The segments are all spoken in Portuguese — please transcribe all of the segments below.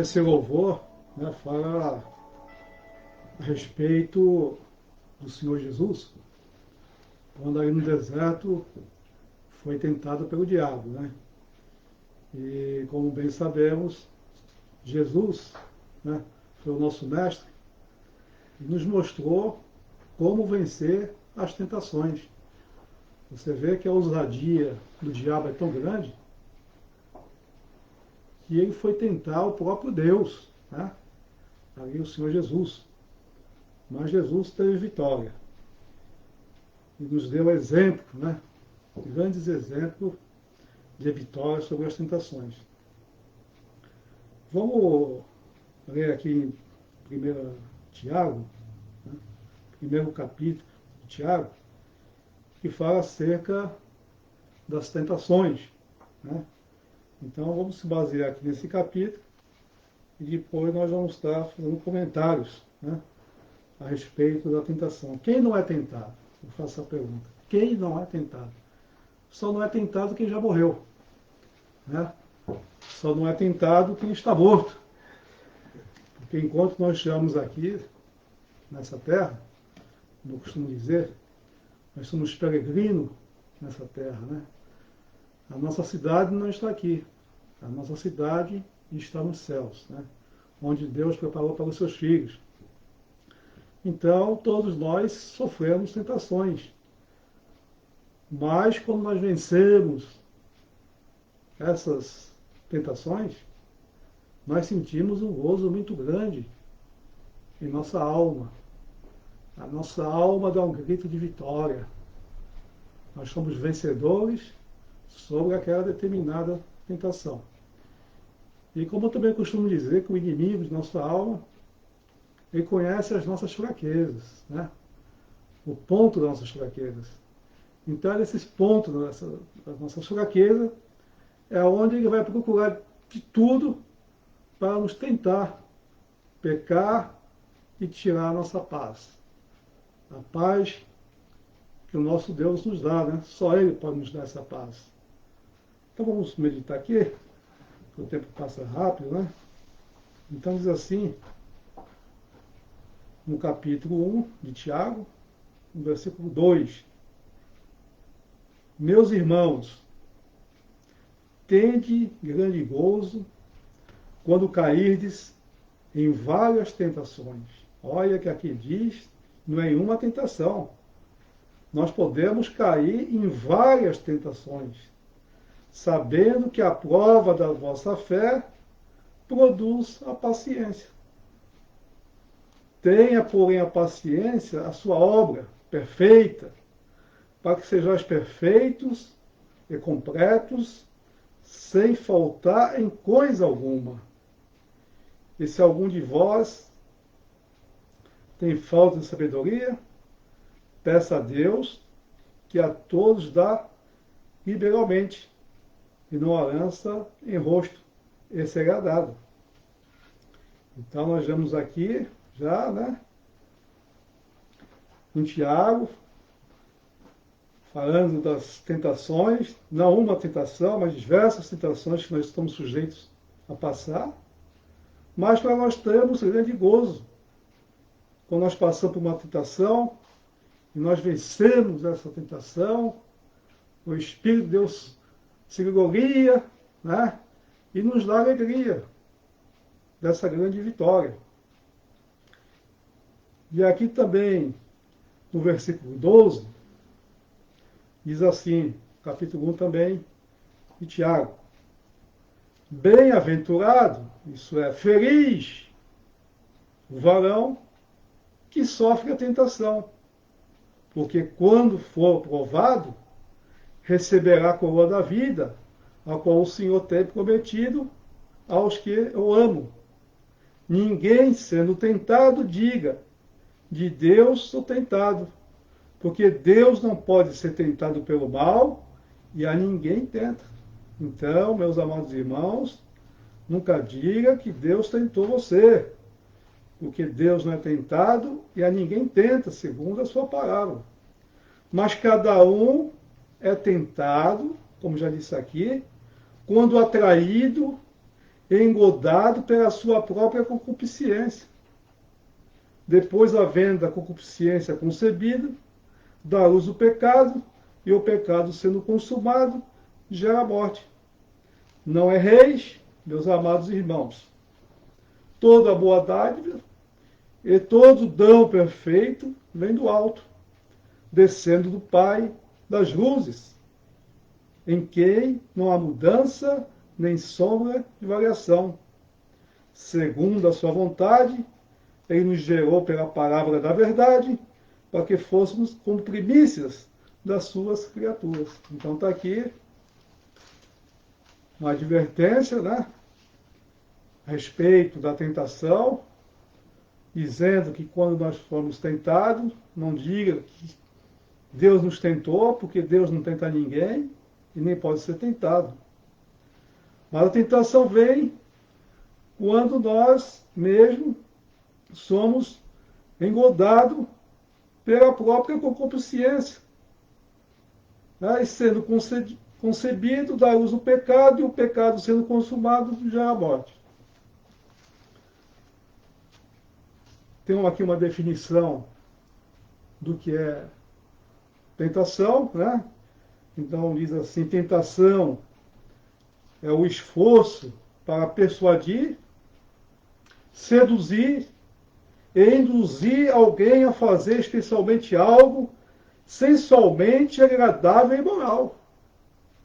Esse louvor, né, fala a respeito do Senhor Jesus, quando ali no deserto foi tentado pelo diabo, né? E como bem sabemos, Jesus, né, foi o nosso mestre e nos mostrou como vencer as tentações. Você vê que a ousadia do diabo é tão grande que ele foi tentar o próprio Deus, né? Ali o Senhor Jesus. Mas Jesus teve vitória e nos deu exemplo, né? Grandes exemplos de vitória sobre as tentações. Vamos ler aqui em 1 Tiago, né? Primeiro capítulo de Tiago, que fala acerca das tentações, né? Então vamos se basear aqui nesse capítulo e depois nós vamos estar fazendo comentários, né, a respeito da tentação. Quem não é tentado? Eu faço a pergunta. Quem não é tentado? Só não é tentado quem já morreu, né? Só não é tentado quem está morto. Porque enquanto nós estamos aqui, nessa terra, como eu costumo dizer, nós somos peregrinos nessa terra, né? A nossa cidade não está aqui. A nossa cidade está nos céus, né? Onde Deus preparou para os seus filhos. Então, todos nós sofremos tentações. Mas, quando nós vencemos essas tentações, nós sentimos um gozo muito grande em nossa alma. A nossa alma dá um grito de vitória. Nós somos vencedores sobre aquela determinada tentação. E como eu também costumo dizer que o inimigo de nossa alma, ele conhece as nossas fraquezas, né? O ponto das nossas fraquezas. Então, nesses pontos das nossas fraquezas, é onde ele vai procurar de tudo para nos tentar pecar e tirar a nossa paz. A paz que o nosso Deus nos dá, né? Só Ele pode nos dar essa paz. Então vamos meditar aqui, porque o tempo passa rápido, né? Então diz assim, no capítulo 1 de Tiago, no versículo 2. Meus irmãos, tende grande gozo quando cairdes em várias tentações. Olha que aqui diz, não é uma tentação. Nós podemos cair em várias tentações, sabendo que a prova da vossa fé produz a paciência. Tenha, porém, a paciência a sua obra perfeita, para que sejais perfeitos e completos, sem faltar em coisa alguma. E se algum de vós tem falta de sabedoria, peça a Deus, que a todos dá liberalmente, e não a lança em rosto, e será dado. Então nós vemos aqui, já, né, em Tiago, falando das tentações, não uma tentação, mas diversas tentações que nós estamos sujeitos a passar, mas para nós termos grande gozo. Quando nós passamos por uma tentação, e nós vencemos essa tentação, o Espírito de Deus se gloria, né, e nos dá alegria dessa grande vitória. E aqui também, no versículo 12, diz assim, capítulo 1 também, de Tiago. Bem-aventurado, isso é, feliz, o varão que sofre a tentação, porque quando for provado, receberá a coroa da vida, a qual o Senhor tem prometido aos que o amam. Ninguém, sendo tentado, diga, de Deus sou tentado, porque Deus não pode ser tentado pelo mal e a ninguém tenta. Então, meus amados irmãos, nunca diga que Deus tentou você, porque Deus não é tentado e a ninguém tenta, segundo a sua palavra. Mas cada um é tentado, como já disse aqui, quando atraído engodado pela sua própria concupiscência. Depois, havendo a concupiscência concebida, dá luz o pecado, e o pecado sendo consumado, gera a morte. Não erreis, meus amados irmãos. Toda boa dádiva e todo dom perfeito vem do alto, descendo do Pai das luzes, em quem não há mudança nem sombra de variação. Segundo a sua vontade, ele nos gerou pela palavra da verdade, para que fôssemos como primícias das suas criaturas. Então está aqui uma advertência, né, a respeito da tentação, dizendo que quando nós formos tentados, não diga que Deus nos tentou, porque Deus não tenta ninguém e nem pode ser tentado. Mas a tentação vem quando nós mesmo somos engodados pela própria concupiscência, né? E sendo concebido, dá luz o pecado, e o pecado sendo consumado, já a morte. Tem aqui uma definição do que é tentação, né? Então diz assim: tentação é o esforço para persuadir, seduzir e induzir alguém a fazer especialmente algo sensualmente agradável e moral.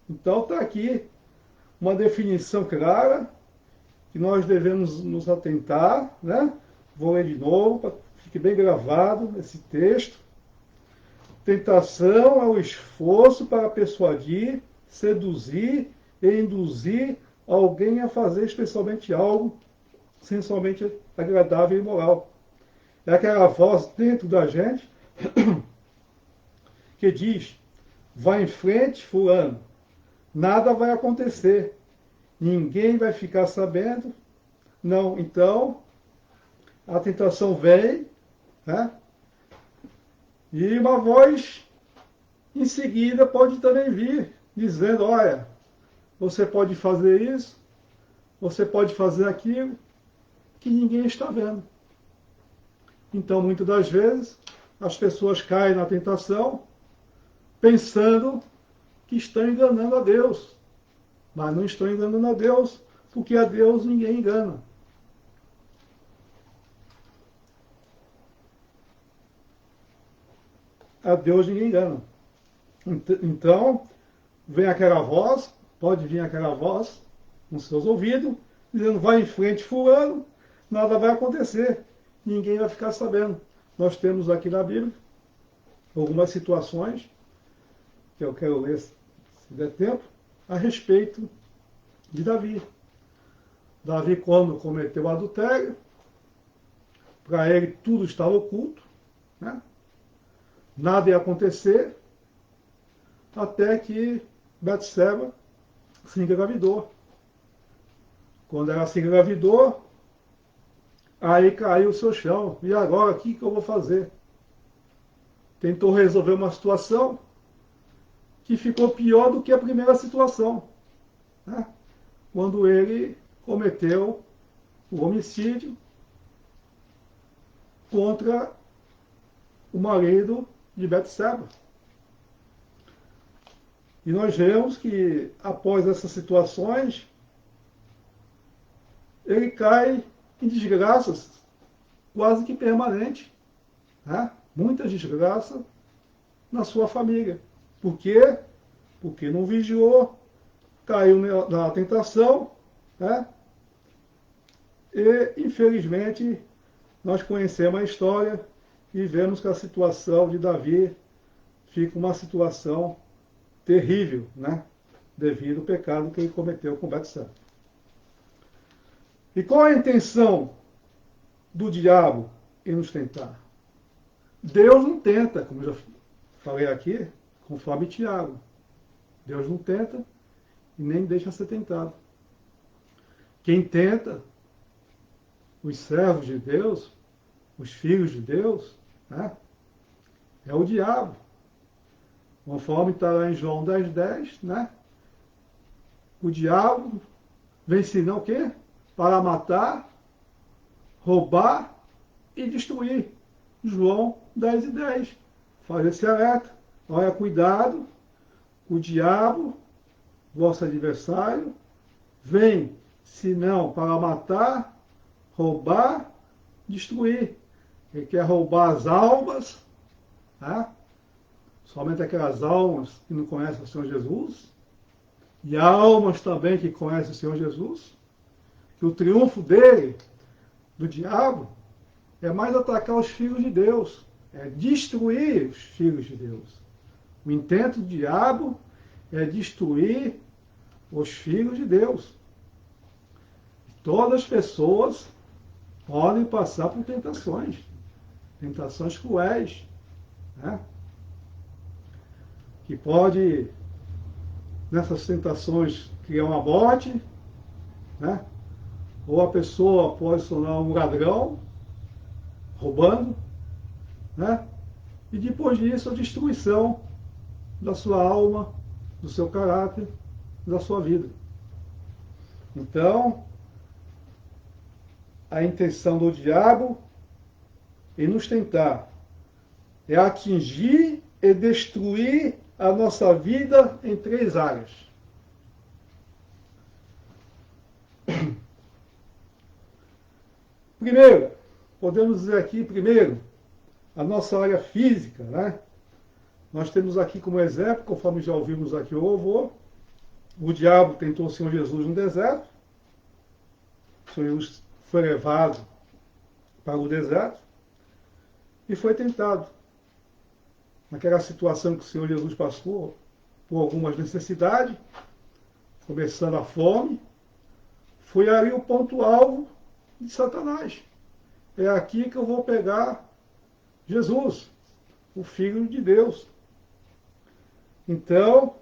Então está aqui uma definição clara que nós devemos nos atentar, né? Vou ler de novo, para que fique bem gravado esse texto. Tentação é o esforço para persuadir, seduzir e induzir alguém a fazer especialmente algo sensualmente agradável e moral. É aquela voz dentro da gente que diz: vai em frente, fulano, nada vai acontecer, ninguém vai ficar sabendo. Não, então a tentação vem, né? E uma voz em seguida pode também vir, dizendo: olha, você pode fazer isso, você pode fazer aquilo, que ninguém está vendo. Então, muitas das vezes, as pessoas caem na tentação pensando que estão enganando a Deus. Mas não estão enganando a Deus, porque a Deus ninguém engana. A Deus ninguém engana. Então, vem aquela voz, pode vir aquela voz nos seus ouvidos, dizendo: vai em frente, fulano, nada vai acontecer, ninguém vai ficar sabendo. Nós temos aqui na Bíblia algumas situações, que eu quero ler, se der tempo, a respeito de Davi. Davi, quando cometeu o adultério, para ele tudo estava oculto, né? Nada ia acontecer, até que Betseba se engravidou. Quando ela se engravidou, aí caiu o seu chão. E agora, o que eu vou fazer? Tentou resolver uma situação que ficou pior do que a primeira situação, né? Quando ele cometeu o homicídio contra o marido de Betseba. E nós vemos que, após essas situações, ele cai em desgraças quase que permanentes, né? Muita desgraça na sua família. Por quê? Porque não vigiou, caiu na tentação, né? E, infelizmente, nós conhecemos a história e vemos que a situação de Davi fica uma situação terrível, né? Devido ao pecado que ele cometeu com Betseba. E qual a intenção do diabo em nos tentar? Deus não tenta, como eu já falei aqui, conforme Tiago. Deus não tenta e nem deixa ser tentado. Quem tenta, os servos de Deus, os filhos de Deus, né, é o diabo. Conforme está lá em João 10:10, né? O diabo vem ensinar o quê? para matar, roubar e destruir. João 10:10. Faz esse alerta. Olha, cuidado, o diabo, vosso adversário, vem, senão para matar, roubar, destruir. Ele quer roubar as almas, tá? Somente aquelas almas que não conhecem o Senhor Jesus, e almas também que conhecem o Senhor Jesus, que o triunfo dele, do diabo, é mais atacar os filhos de Deus, é destruir os filhos de Deus. O intento do diabo é destruir os filhos de Deus. Todas as pessoas podem passar por tentações cruéis, né? Que pode, nessas tentações, criar uma morte, né? Ou a pessoa pode se tornar um ladrão, roubando, né? E depois disso a destruição da sua alma, do seu caráter, da sua vida. Então, a intenção do diabo em nos tentar é atingir e destruir a nossa vida em 3 áreas. Primeiro, podemos dizer aqui, a nossa área física, né? Nós temos aqui como exemplo, conforme já ouvimos aqui o louvor, o diabo tentou o Senhor Jesus no deserto, o Senhor Jesus foi levado para o deserto e foi tentado. Naquela situação que o Senhor Jesus passou por algumas necessidades, começando a fome, foi ali o ponto-alvo de Satanás. É aqui que eu vou pegar Jesus, o Filho de Deus. Então,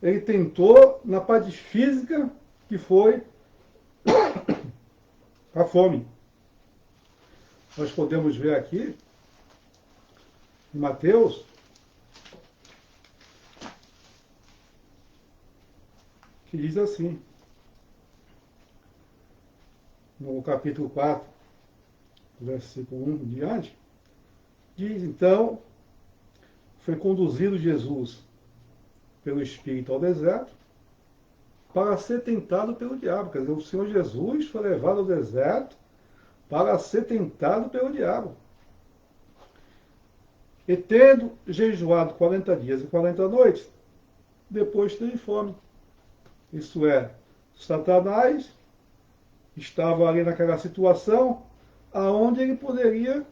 ele tentou na parte física, que foi a fome. Nós podemos ver aqui, em Mateus, que diz assim, no capítulo 4, versículo 1 em diante, diz, então, foi conduzido Jesus pelo Espírito ao deserto para ser tentado pelo diabo. Quer dizer, o Senhor Jesus foi levado ao deserto para ser tentado pelo diabo. E tendo jejuado 40 dias e 40 noites, depois teve fome. Isso é, Satanás estava ali naquela situação aonde ele poderia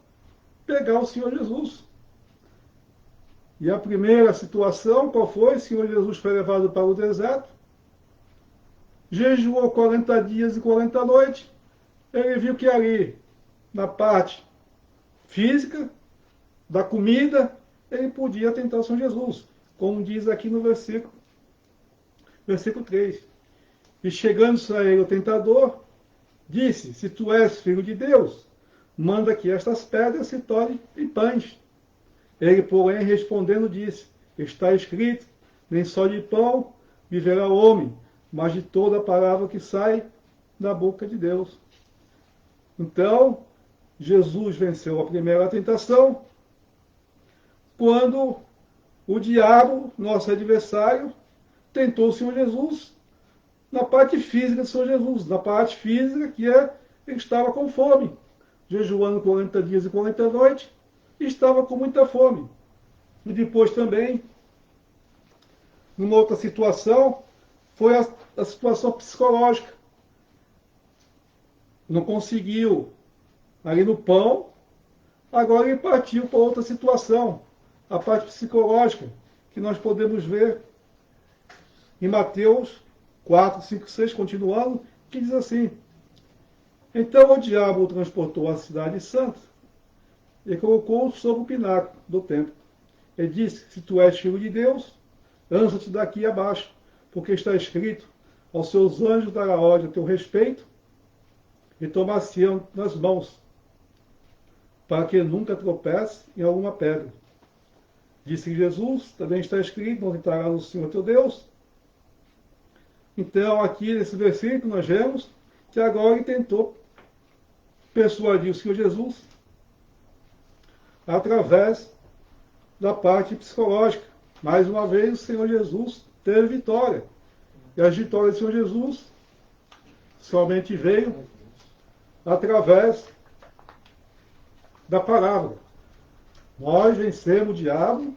pegar o Senhor Jesus. E a primeira situação, qual foi? O Senhor Jesus foi levado para o deserto, jejuou 40 dias e 40 noites, ele viu que ali, na parte física, da comida, ele podia tentar o Senhor Jesus, como diz aqui no versículo 3. E chegando-se a ele o tentador, disse, se tu és filho de Deus, manda que estas pedras se tornem em pães. Ele, porém, respondendo, disse, está escrito, nem só de pão viverá o homem, mas de toda a palavra que sai da boca de Deus. Então, Jesus venceu a primeira tentação, quando o diabo, nosso adversário, tentou o Senhor Jesus na parte física do Senhor Jesus, na parte física que ele estava com fome, jejuando 40 dias e 40 noites, e estava com muita fome. E depois também, numa outra situação, foi a situação psicológica. Não conseguiu ali no pão, agora ele partiu para outra situação, a parte psicológica, que nós podemos ver em Mateus 4, 5, 6, continuando, que diz assim, então o diabo o transportou à cidade santa e colocou-o sobre o pináculo do templo. Ele disse, se tu és filho de Deus, lança-te daqui abaixo, porque está escrito, aos seus anjos dará ordem a teu respeito, e tomar-se-ão nas mãos, para que nunca tropece em alguma pedra. Disse Jesus, também está escrito, não tentarás o Senhor teu Deus. Então, aqui nesse versículo, nós vemos que agora ele tentou persuadir o Senhor Jesus através da parte psicológica. Mais uma vez, o Senhor Jesus teve vitória. E a vitória do Senhor Jesus somente veio através da palavra. Nós vencemos o diabo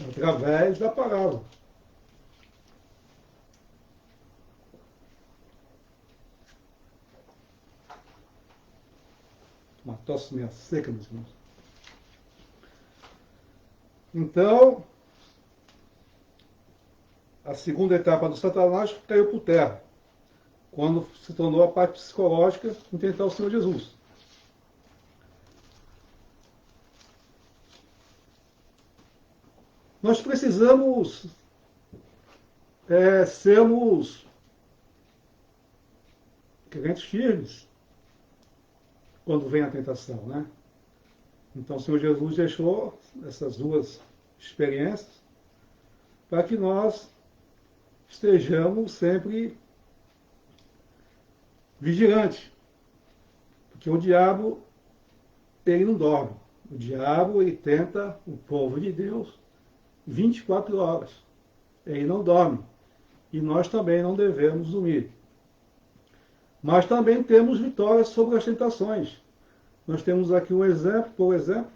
através da palavra. Uma tosse meio seca, meus irmãos. Então, a segunda etapa do Satanás caiu por terra, quando se tornou a parte psicológica em tentar o Senhor Jesus. Nós precisamos sermos crentes firmes quando vem a tentação, né? Então o Senhor Jesus deixou essas duas experiências para que nós estejamos sempre vigilantes. Porque o diabo, ele não dorme. O diabo, ele tenta o povo de Deus 24 horas. Ele não dorme. E nós também não devemos dormir. Mas também temos vitórias sobre as tentações. Nós temos aqui um exemplo, por exemplo,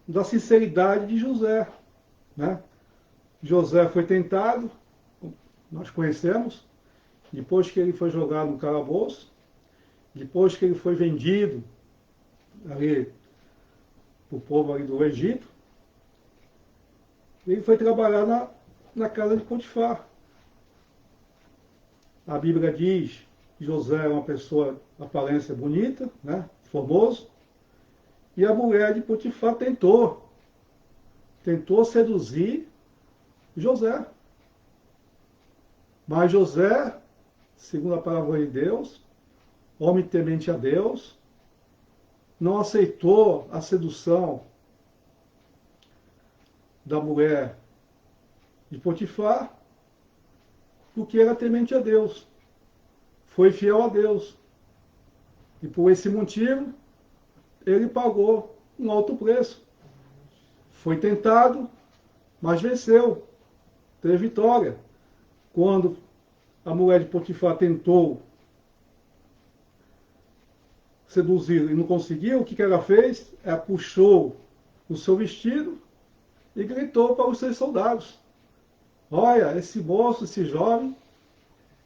da sinceridade de José, né? José foi tentado, nós conhecemos, depois que ele foi jogado no calabouço, depois que ele foi vendido ali para o povo ali do Egito, ele foi trabalhar na casa de Potifar. A Bíblia diz que José é uma pessoa, aparência bonita, né? Formoso, e a mulher de Potifar tentou seduzir José. Mas José, segundo a palavra de Deus, homem temente a Deus, não aceitou a sedução da mulher de Potifar, porque era temente a Deus. Foi fiel a Deus. E por esse motivo, ele pagou um alto preço. Foi tentado, mas venceu. Teve vitória. Quando a mulher de Potifar tentou seduzir e não conseguiu, o que ela fez? Ela puxou o seu vestido e gritou para os seus soldados: olha, esse moço, esse jovem,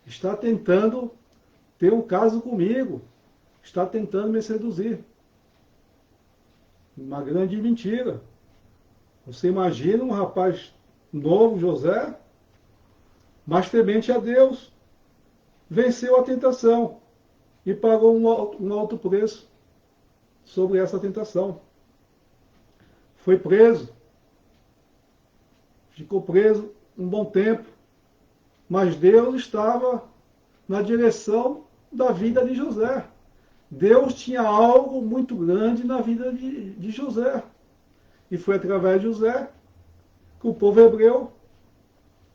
está tentando ter um caso comigo, está tentando me seduzir. Uma grande mentira. Você imagina um rapaz novo, José, mas temente a Deus, venceu a tentação e pagou um alto preço sobre essa tentação. Foi preso, ficou preso um bom tempo, mas Deus estava na direção da vida de José. Deus tinha algo muito grande na vida de José. E foi através de José que o povo hebreu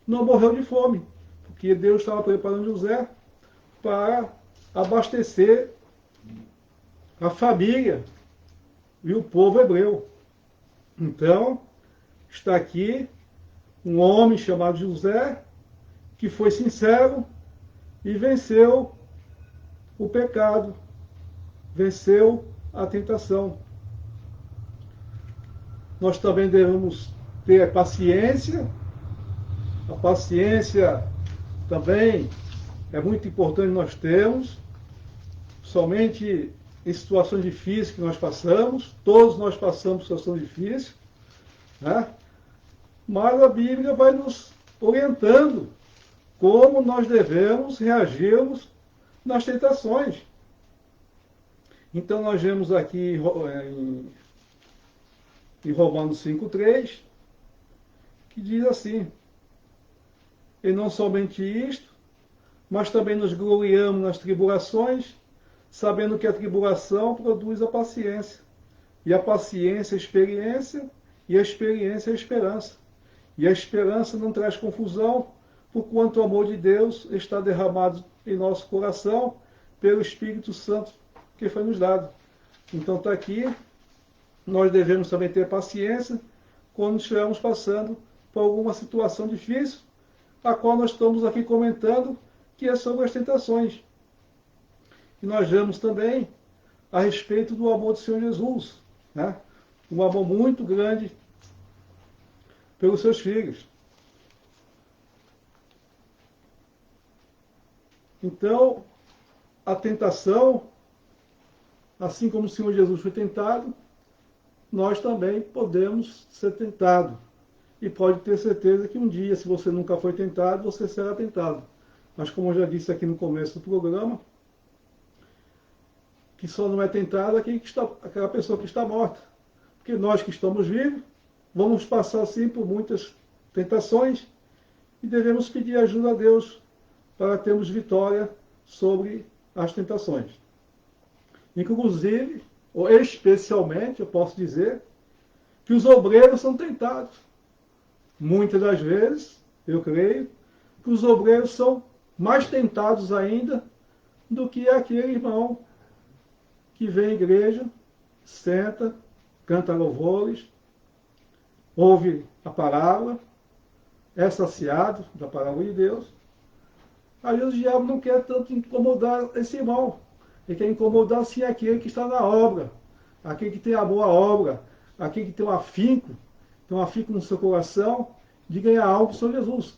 não morreu de fome, porque Deus estava preparando José para abastecer a família e o povo hebreu. Então, está aqui um homem chamado José, que foi sincero e venceu o pecado, venceu a tentação. Nós também devemos ter paciência. A paciência também é muito importante nós termos, somente em situações difíceis que nós passamos, todos nós passamos por situações difíceis, né? Mas a Bíblia vai nos orientando como nós devemos reagirmos nas tentações. Então nós vemos aqui em Romanos 5,3, que diz assim: e não somente isto, mas também nos gloriamos nas tribulações, sabendo que a tribulação produz a paciência, e a paciência a experiência, e a experiência a esperança. E a esperança não traz confusão, porquanto o amor de Deus está derramado em nosso coração pelo Espírito Santo que foi nos dado. Então está aqui, nós devemos também ter paciência quando estivermos passando por alguma situação difícil, a qual nós estamos aqui comentando, que é sobre as tentações. E nós vemos também a respeito do amor do Senhor Jesus, né? Um amor muito grande pelos seus filhos. Então, a tentação, assim como o Senhor Jesus foi tentado, nós também podemos ser tentados. E pode ter certeza que um dia, se você nunca foi tentado, você será tentado. Mas como eu já disse aqui no começo do programa, que só não é tentado aquela pessoa que está morta. Porque nós que estamos vivos, vamos passar sim por muitas tentações e devemos pedir ajuda a Deus para termos vitória sobre as tentações. Inclusive, ou especialmente, eu posso dizer, que os obreiros são tentados. Muitas das vezes, eu creio, que os obreiros são mais tentados ainda do que aquele irmão que vem à igreja, senta, canta louvores, ouve a palavra, é saciado da palavra de Deus. Às vezes o diabo não quer tanto incomodar esse irmão. Ele quer incomodar sim aquele que está na obra, aquele que tem amor à obra, aquele que tem um afinco no seu coração de ganhar algo sobre Jesus.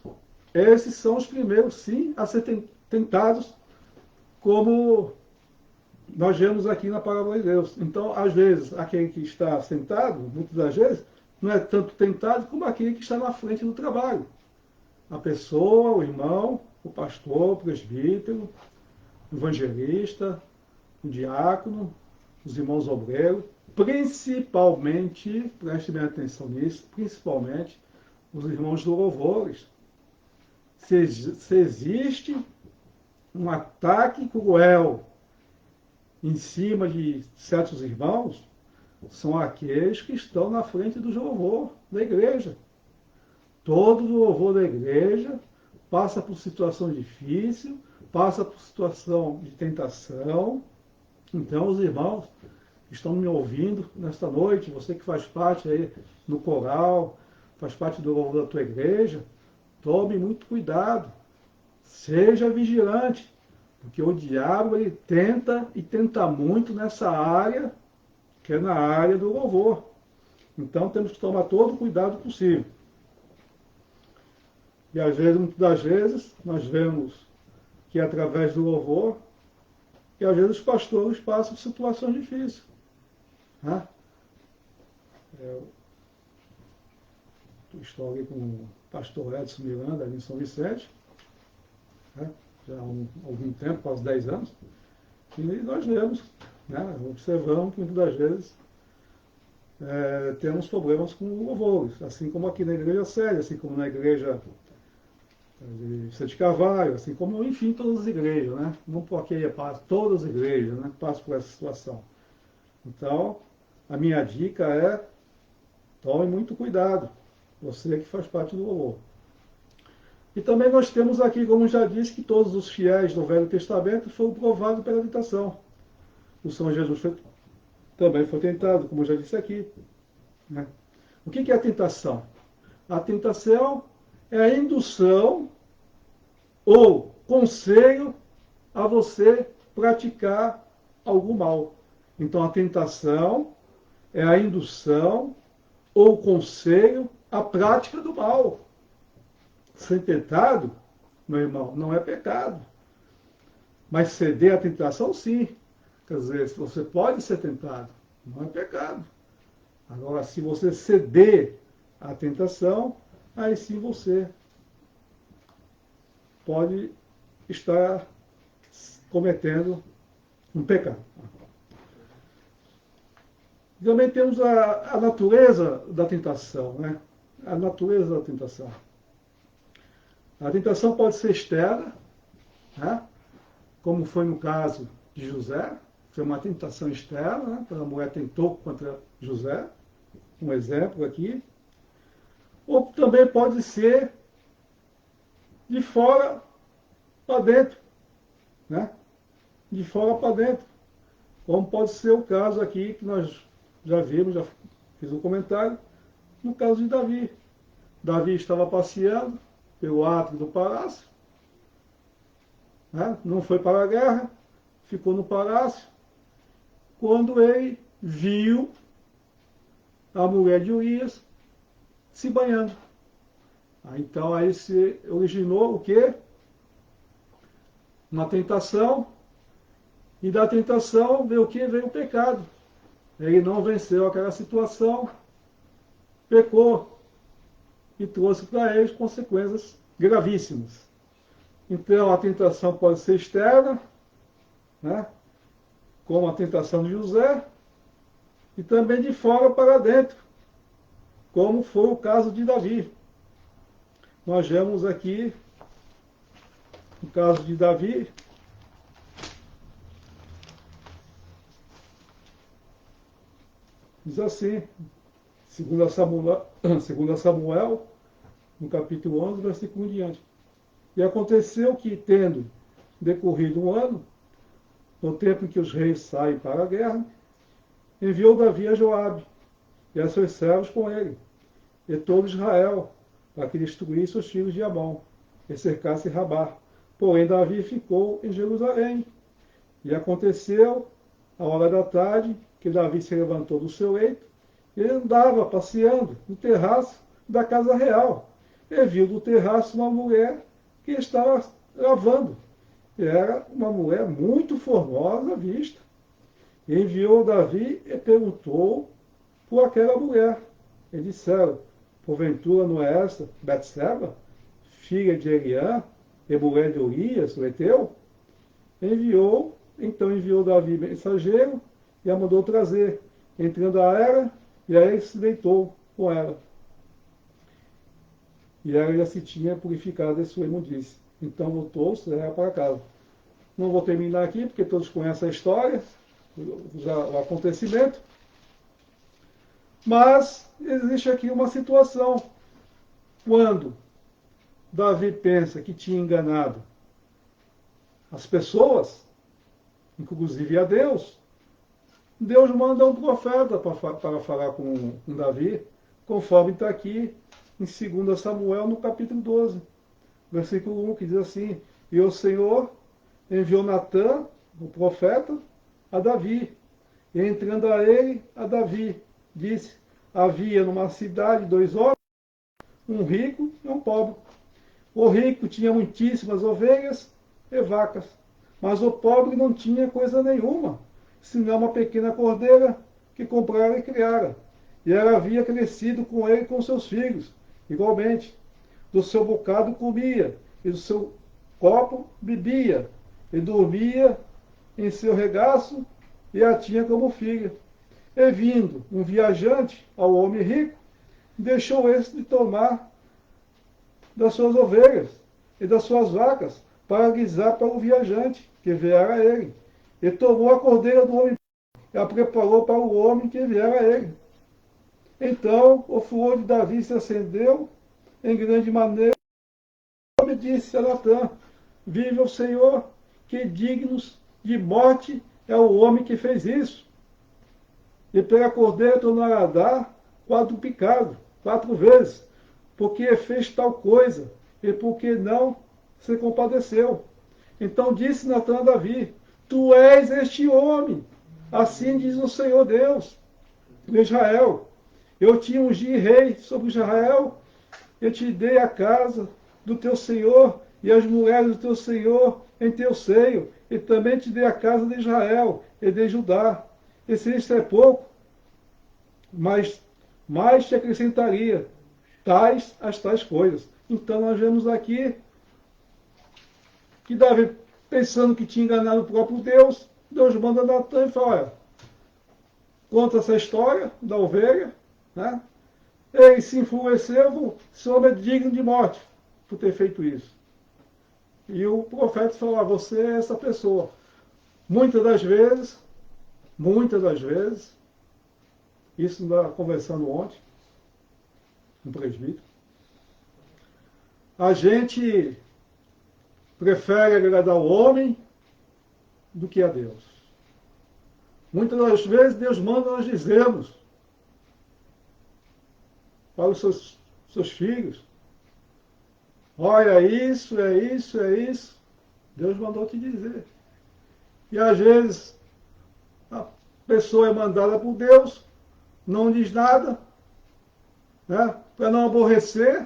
Esses são os primeiros, sim, a ser tentados, como nós vemos aqui na palavra de Deus. Então, às vezes, aquele que está sentado, muitas das vezes, não é tanto tentado como aquele que está na frente do trabalho. A pessoa, o irmão, o pastor, o presbítero, o evangelista, o diácono, os irmãos obreiros, principalmente, preste bem atenção nisso, principalmente os irmãos do louvores. Se existe um ataque cruel em cima de certos irmãos, são aqueles que estão na frente do louvor da igreja. Todo o louvor da igreja passa por situação difícil, passa por situação de tentação. Então, os irmãos que estão me ouvindo nesta noite, você que faz parte aí no coral, faz parte do louvor da tua igreja, tome muito cuidado, seja vigilante, porque o diabo ele tenta e tenta muito nessa área, que é na área do louvor. Então temos que tomar todo o cuidado possível. E às vezes, muitas das vezes, nós vemos que através do louvor, que às vezes os pastores passam por situações difíceis. Né? Eu estou ali com o pastor Edson Miranda, ali em São Vicente, né? Já há algum tempo, quase 10 anos, e nós vemos, né? Observamos que muitas das vezes temos problemas com louvores, assim como aqui na igreja séria, assim como na igreja de Vicente Carvalho, assim como, enfim, todas as igrejas, né? Não porque todas as igrejas, né, passam por essa situação. Então, a minha dica é, tome muito cuidado, você que faz parte do louvor. E também nós temos aqui, como já disse, que todos os fiéis do Velho Testamento foram provados pela tentação. O Senhor Jesus também foi tentado, como eu já disse aqui. Né? O que é a tentação? A tentação é a indução ou conselho a você praticar algum mal. Então, a tentação é a indução ou conselho à prática do mal. Ser tentado, meu irmão, não é pecado. Mas ceder à tentação, sim. Quer dizer, você pode ser tentado, não é pecado. Agora, se você ceder à tentação, aí sim você pode estar cometendo um pecado. Também temos a natureza da tentação, né? A natureza da tentação. A tentação pode ser externa, né? Como foi no caso de José, foi uma tentação externa, né? A mulher tentou contra José, um exemplo aqui. Ou também pode ser de fora para dentro. né? De fora para dentro. Como pode ser o caso aqui que nós já vimos, já fiz um comentário, no caso de Davi. Davi estava passeando pelo átrio do palácio, né? Não foi para a guerra, ficou no palácio, quando ele viu a mulher de Urias se banhando. Então aí se originou o quê? Uma tentação, e da tentação veio o quê? Veio o pecado. Ele não venceu aquela situação, pecou e trouxe para ele consequências gravíssimas. Então a tentação pode ser externa, né? Como a tentação de José, e também de fora para dentro, como foi o caso de Davi. Nós vemos aqui, no caso de Davi, diz assim, 2 Samuel, no capítulo 11, versículo 1 em diante. E aconteceu que, tendo decorrido um ano, no tempo em que os reis saem para a guerra, enviou Davi a Joabe e a seus servos com ele, e todo Israel, para que destruísse os filhos de Amon, e cercasse Rabá. Porém, Davi ficou em Jerusalém. E aconteceu, à hora da tarde, que Davi se levantou do seu leito, e andava passeando no terraço da casa real. E viu do terraço uma mulher que estava lavando. Era uma mulher muito formosa à vista. E enviou Davi e perguntou por aquela mulher. E disseram: porventura não é esta Betseba, filha de Eliã, e mulher de Urias, o Eteu? Então enviou Davi mensageiro e a mandou trazer. Entrando a ela, e aí ele se deitou com ela. E ela já se tinha purificado de sua imundície. Então voltou-se para casa. Não vou terminar aqui, porque todos conhecem a história, o acontecimento. Mas existe aqui uma situação. Quando Davi pensa que tinha enganado as pessoas, inclusive a Deus, Deus manda um profeta para falar com Davi, conforme está aqui em 2 Samuel, no capítulo 12, versículo 1, que diz assim: e o Senhor enviou Natã, o profeta, a Davi. E entrando a Davi, disse: havia numa cidade 2 homens, um rico e um pobre. O rico tinha muitíssimas ovelhas e vacas, mas o pobre não tinha coisa nenhuma, senão uma pequena cordeira que comprara e criara. E ela havia crescido com ele e com seus filhos, igualmente. Do seu bocado comia, e do seu copo bebia, e dormia em seu regaço, e a tinha como filha. E vindo um viajante ao homem rico, deixou esse de tomar das suas ovelhas e das suas vacas, para guisar para o viajante, que viera a ele. E tomou a cordeira do homem e a preparou para o homem que viera a ele. Então o furor de Davi se acendeu em grande maneira. O homem disse a Natã: vive o Senhor, que dignos de morte é o homem que fez isso. E pela cordeira tornará a dar quadruplicado, 4 vezes, porque fez tal coisa, e porque não se compadeceu. Então disse Natã a Davi: tu és este homem, assim diz o Senhor Deus de Israel: eu te ungi rei sobre Israel, eu te dei a casa do teu senhor e as mulheres do teu senhor em teu seio, e também te dei a casa de Israel e de Judá. E se isto é pouco, mas mais te acrescentaria tais coisas. Então nós vemos aqui que Davi, pensando que tinha enganado o próprio Deus, Deus manda Natã e fala: olha, conta essa história da ovelha, né? Ele se enfureceu, esse homem é digno de morte por ter feito isso. E o profeta falou: você é essa pessoa. Muitas das vezes, isso nós conversando ontem, no presbítero, a gente prefere agradar o homem do que a Deus. Muitas das vezes Deus manda nós dizermos para os seus filhos: olha, isso, é isso, é isso. Deus mandou te dizer. E às vezes a pessoa é mandada por Deus, não diz nada, né, para não aborrecer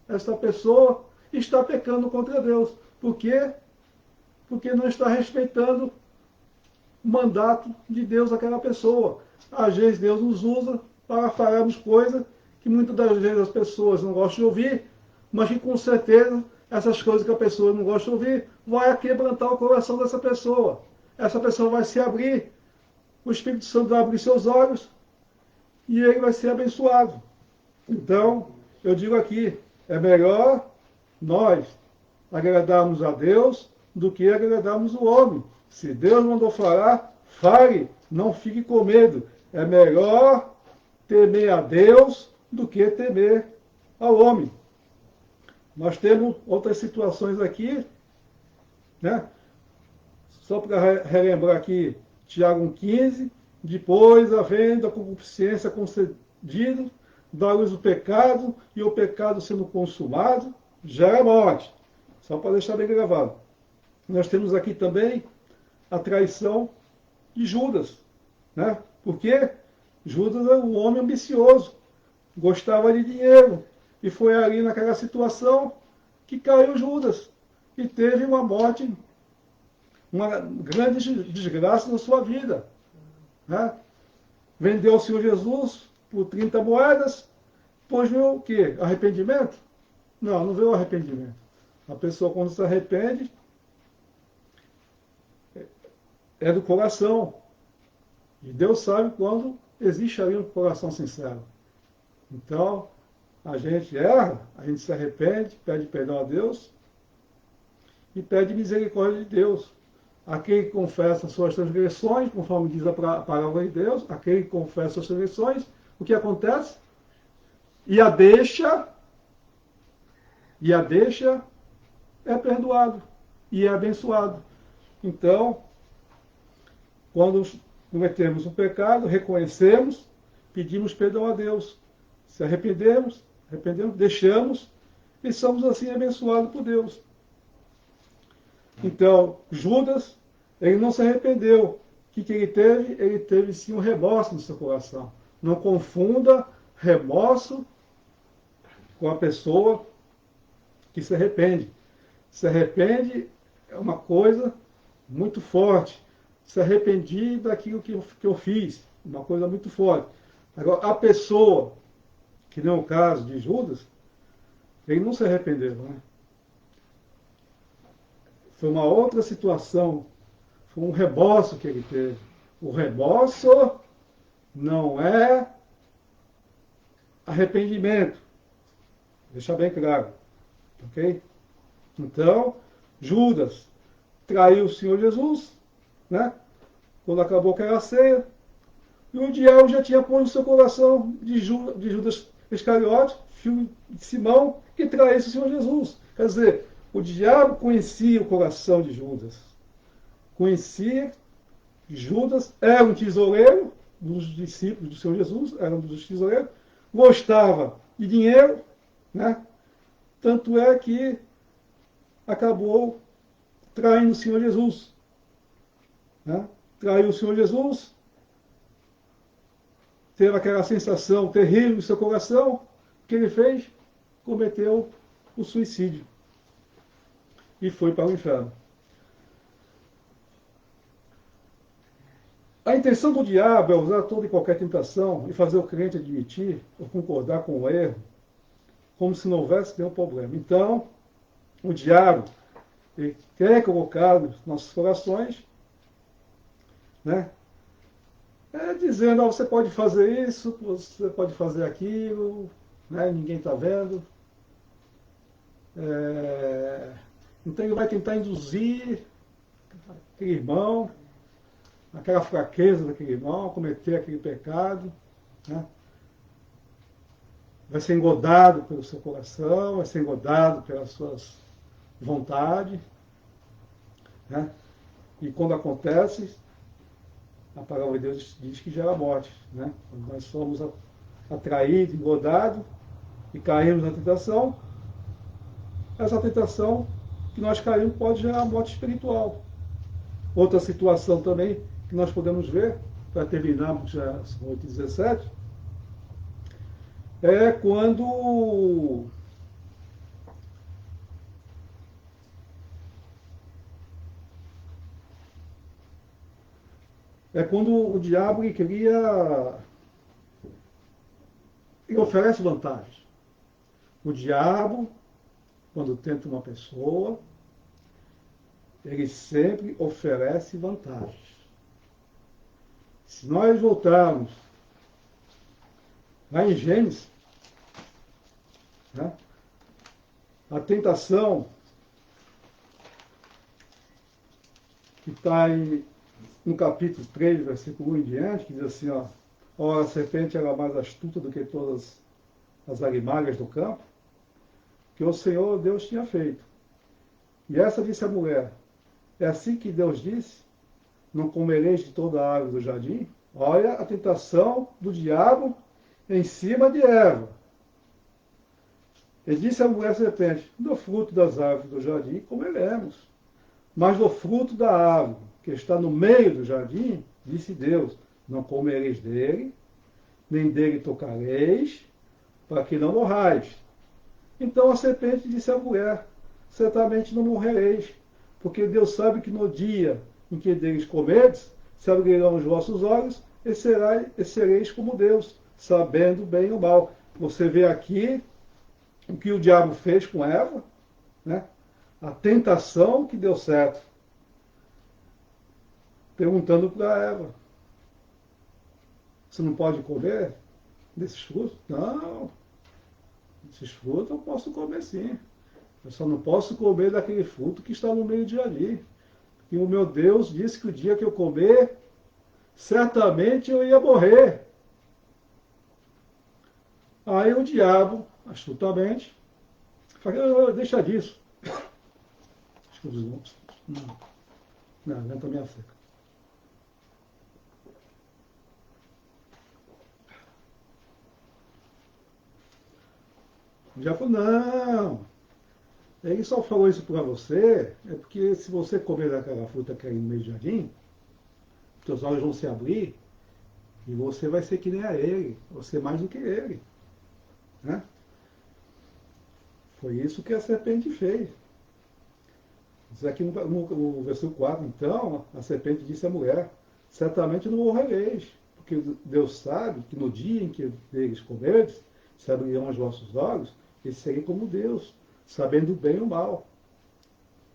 essa pessoa, e está pecando contra Deus. Por quê? Porque não está respeitando o mandato de Deus àquela pessoa. Às vezes Deus nos usa para falarmos coisas que muitas das vezes as pessoas não gostam de ouvir, mas que com certeza essas coisas que a pessoa não gosta de ouvir vai quebrantar o coração dessa pessoa. Essa pessoa vai se abrir, o Espírito Santo vai abrir seus olhos e ele vai ser abençoado. Então, eu digo aqui, é melhor nós agradarmos a Deus do que agradarmos o homem. Se Deus mandou falar, fale, não fique com medo. É melhor temer a Deus do que temer ao homem. Nós temos outras situações aqui, né? Só para relembrar aqui, Tiago 1,15, depois, havendo a concupiscência concedida, dá luz o pecado, e o pecado sendo consumado, gera morte. Só para deixar bem gravado. Nós temos aqui também a traição de Judas, né? Porque Judas era um homem ambicioso, gostava de dinheiro, e foi ali naquela situação que caiu Judas, e teve uma morte, uma grande desgraça na sua vida, né? Vendeu o Senhor Jesus por 30 moedas, pois veio o quê? Arrependimento? Não, não veio arrependimento. A pessoa, quando se arrepende, é do coração. E Deus sabe quando existe ali um coração sincero. Então, a gente erra, a gente se arrepende, pede perdão a Deus e pede misericórdia de Deus. Aquele que confessa suas transgressões, conforme diz a palavra de Deus, aquele que confessa suas transgressões, o que acontece? E a deixa é perdoado e é abençoado. Então, quando cometemos um pecado, reconhecemos, pedimos perdão a Deus. Se arrependemos, deixamos e somos assim abençoados por Deus. Então, Judas, ele não se arrependeu. O que ele teve? Ele teve sim um remorso no seu coração. Não confunda remorso com a pessoa que se arrepende. Se arrepende é uma coisa muito forte. Se arrependi daquilo que eu fiz, uma coisa muito forte. Agora, a pessoa, que não é o caso de Judas, ele não se arrependeu, né? Foi uma outra situação, foi um remorso que ele teve. O remorso não é arrependimento. Deixar bem claro. Ok? Então, Judas traiu o Senhor Jesus, né? Quando acabou aquela ceia, e o diabo já tinha posto no seu coração de Judas Iscariote, filho de Simão, que traísse o Senhor Jesus. Quer dizer, o diabo conhecia o coração de Judas. Conhecia que Judas era um tesoureiro dos discípulos do Senhor Jesus, era um dos tesoureiros, gostava de dinheiro, né? Tanto é que acabou traindo o Senhor Jesus. Né? Traiu o Senhor Jesus, teve aquela sensação terrível no seu coração, o que ele fez? Cometeu o suicídio. E foi para o inferno. A intenção do diabo é usar toda e qualquer tentação e fazer o crente admitir ou concordar com o erro, como se não houvesse nenhum problema. Então, o diabo, ele quer colocar nos nossos corações, né? Dizendo, você pode fazer isso, você pode fazer aquilo, né? Ninguém está vendo. Então ele vai tentar induzir aquele irmão, aquela fraqueza daquele irmão, a cometer aquele pecado, né? Vai ser engodado pelo seu coração, vai ser engodado pelas suas vontades, né? E quando acontece, a palavra de Deus diz que gera morte. Né? Quando nós somos atraídos, engordados e caímos na tentação, essa tentação que nós caímos pode gerar morte espiritual. Outra situação também que nós podemos ver, para terminarmos já são 8h17, é quando o diabo ele oferece vantagens. O diabo, quando tenta uma pessoa, ele sempre oferece vantagens. Se nós voltarmos lá em Gênesis, né, a tentação que está no capítulo 3, versículo 1 em diante, que diz assim, ora, a serpente era mais astuta do que todas as animalhas do campo, que o Senhor Deus tinha feito. E essa disse a mulher, é assim que Deus disse, não comereis de toda a árvore do jardim? Olha a tentação do diabo em cima de Eva. Ele disse à mulher serpente, do fruto das árvores do jardim comeremos, mas do fruto da árvore que está no meio do jardim, disse Deus, não comereis dele, nem dele tocareis, para que não morrais. Então a serpente disse à mulher, certamente não morrereis, porque Deus sabe que no dia em que deles comerdes, se abrirão os vossos olhos e sereis como Deus, sabendo bem ou mal. Você vê aqui o que o diabo fez com Eva, né? A tentação que deu certo. Perguntando para Eva, você não pode comer desses frutos? Não, esses frutos eu posso comer sim. Eu só não posso comer daquele fruto que está no meio de ali. E o meu Deus disse que o dia que eu comer, certamente eu ia morrer. Aí o diabo, astutamente, falou, deixa disso. Acho que os irmãos. Não, aguenta a minha seca. O diabo falou, não. Ele só falou isso para você, é porque se você comer daquela fruta que é no meio do jardim, seus olhos vão se abrir e você vai ser que nem a ele, você mais do que ele. Né? Foi isso que a serpente fez. Isso aqui no versículo 4, então, a serpente disse à mulher, certamente não morrereis, porque Deus sabe que no dia em que deles comerdes, se abrirão os vossos olhos, e serem como Deus, sabendo o bem e o mal.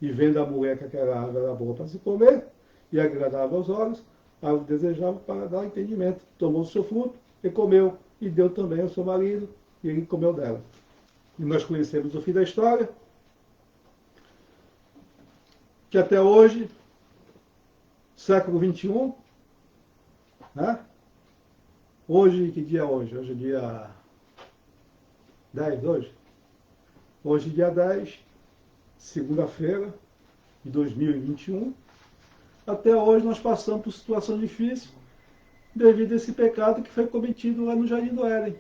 E vendo a mulher que aquela árvore era boa para se comer, e agradável aos olhos, a árvore desejava para dar entendimento. Tomou o seu fruto e comeu, e deu também ao seu marido, e ele comeu dela. E nós conhecemos o fim da história, que até hoje, século XXI, né? Hoje, que dia é hoje? Hoje é dia 10, hoje? Hoje, dia 10, segunda-feira de 2021. Até hoje nós passamos por situação difícil devido a esse pecado que foi cometido lá no Jardim do Éden.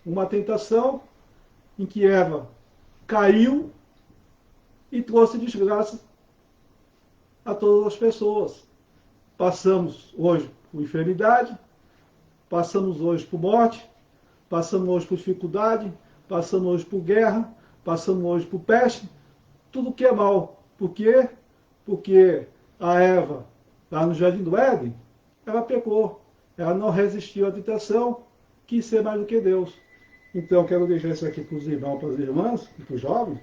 Uma tentação em que Eva caiu e trouxe desgraça a todas as pessoas. Passamos hoje por enfermidade, passamos hoje por morte, passamos hoje por dificuldade, passamos hoje por guerra, passamos hoje por peste, tudo que é mal. Por quê? Porque a Eva, lá no Jardim do Éden, ela pecou. Ela não resistiu à tentação, quis ser mais do que Deus. Então, quero deixar isso aqui para os irmãos, para as irmãs e para os jovens,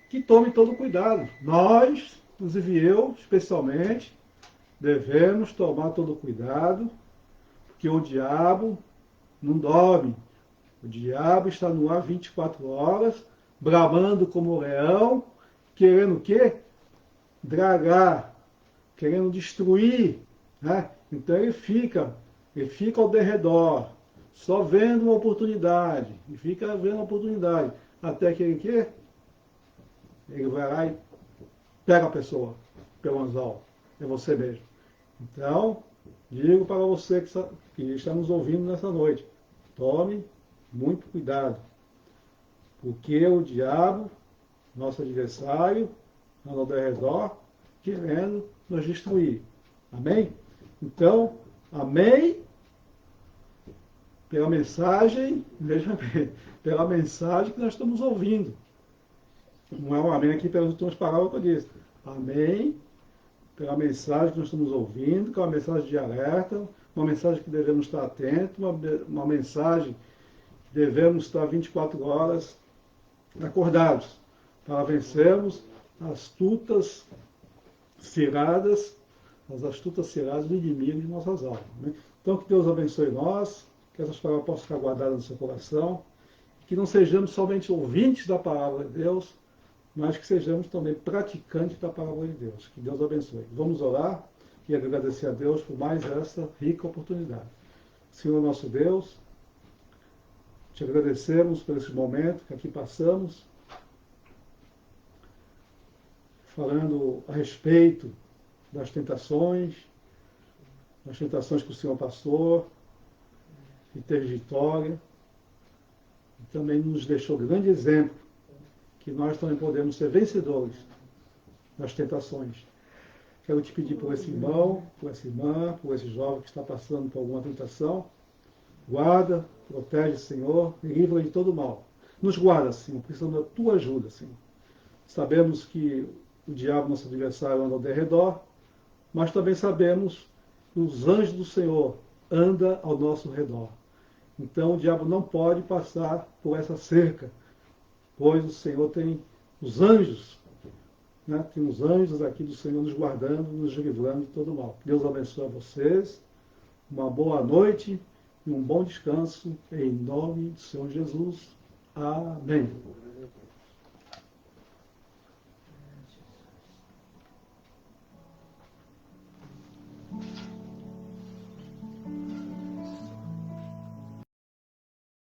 que tome todo cuidado. Nós, inclusive eu, especialmente, devemos tomar todo cuidado, porque o diabo não dorme. O diabo está no ar 24 horas, bramando como um leão, querendo o quê? Dragar, querendo destruir. Né? Então ele fica ao derredor, só vendo uma oportunidade, e fica vendo uma oportunidade, até que ele quê? Ele vai lá e pega a pessoa. pelo anzol, é você mesmo. Então, digo para você que está nos ouvindo nessa noite, tome muito cuidado, porque o diabo, nosso adversário, anda ao redor, querendo nos destruir. Amém? Então, amém pela mensagem, veja bem, pela mensagem que nós estamos ouvindo. Não é um amém aqui pelas últimas palavras que eu disse. Amém pela mensagem que nós estamos ouvindo, que é uma mensagem de alerta, uma mensagem que devemos estar atentos, uma mensagem que devemos estar 24 horas acordados, para vencermos as astutas ciladas do inimigo de nossas almas. Né? Então, que Deus abençoe nós, que essas palavras possam ficar guardadas no seu coração, que não sejamos somente ouvintes da palavra de Deus, mas que sejamos também praticantes da palavra de Deus. Que Deus abençoe. Vamos orar e agradecer a Deus por mais esta rica oportunidade. Senhor nosso Deus, te agradecemos por esse momento que aqui passamos, falando a respeito das tentações que o Senhor passou, e teve vitória, e também nos deixou grande exemplo, que nós também podemos ser vencedores das tentações. Quero te pedir por esse irmão, por essa irmã, por esse jovem que está passando por alguma tentação, guarda, protege, Senhor, e livra de todo mal. Nos guarda, Senhor, precisamos da tua ajuda, Senhor. Sabemos que o diabo, nosso adversário, anda ao derredor, mas também sabemos que os anjos do Senhor andam ao nosso redor. Então o diabo não pode passar por essa cerca, pois o Senhor tem os anjos, né? Tem os anjos aqui do Senhor nos guardando, nos livrando de todo mal. Deus abençoe vocês, uma boa noite e um bom descanso, em nome do Senhor Jesus. Amém.